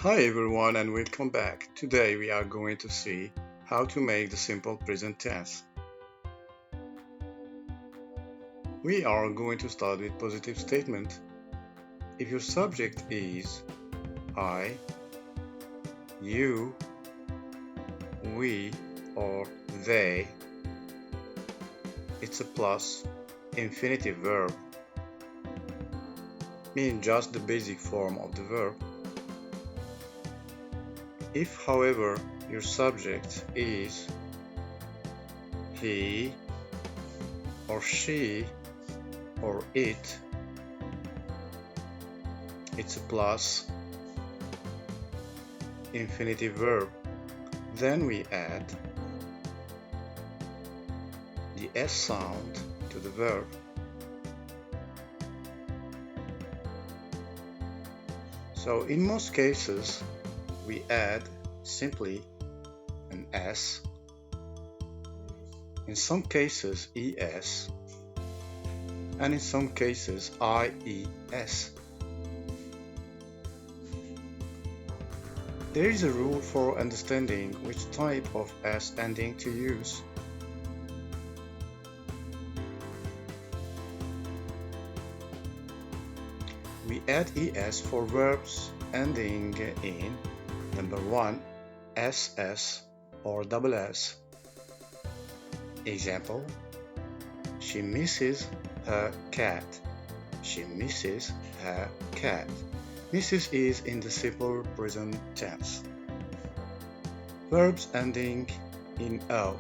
Hi everyone and welcome back. Today we are going to see how to make the simple present tense. We are going to start with positive statement. If your subject is I, you, we, or they, it's a plus infinitive verb, meaning just the basic form of the verb. If, however, your subject is he or she or it, it's a plus infinitive verb. Then we add the S sound to the verb. So in most cases, we add simply an S, in some cases ES, and in some cases IES. There is a rule for understanding which type of S ending to use. We add ES for verbs ending in number 1, SS or double S. Example: she misses her cat. She misses her cat. Misses is in the simple present tense. Verbs ending in O,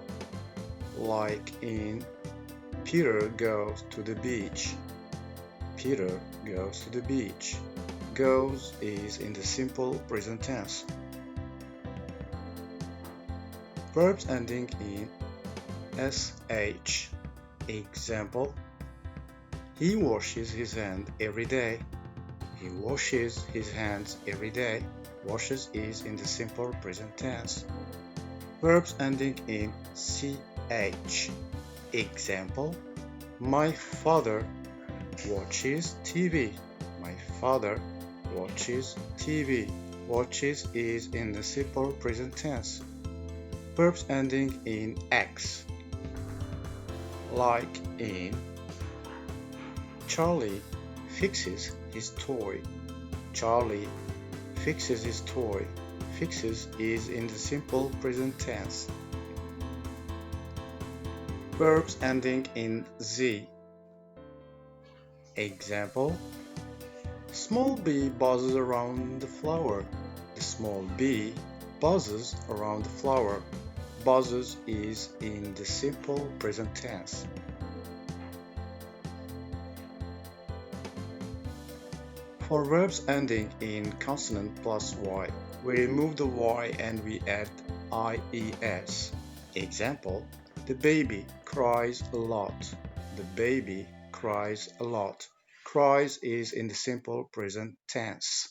like in Peter goes to the beach. Peter goes to the beach. Goes is in the simple present tense. Verbs ending in SH. Example: he washes his hands every day. He washes his hands every day. Washes is in the simple present tense. Verbs ending in CH. Example: my father watches TV. My father watches TV. Watches is in the simple present tense. Verbs ending in X, like in Charlie fixes his toy. Charlie fixes his toy. Fixes is in the simple present tense. Verbs ending in Z. Example: small bee buzzes around the flower. The small bee buzzes around the flower. Buzzes is in the simple present tense. For verbs ending in consonant plus Y, we remove the Y and we add IES. Example: the baby cries a lot. The baby cries a lot. Cries is in the simple present tense.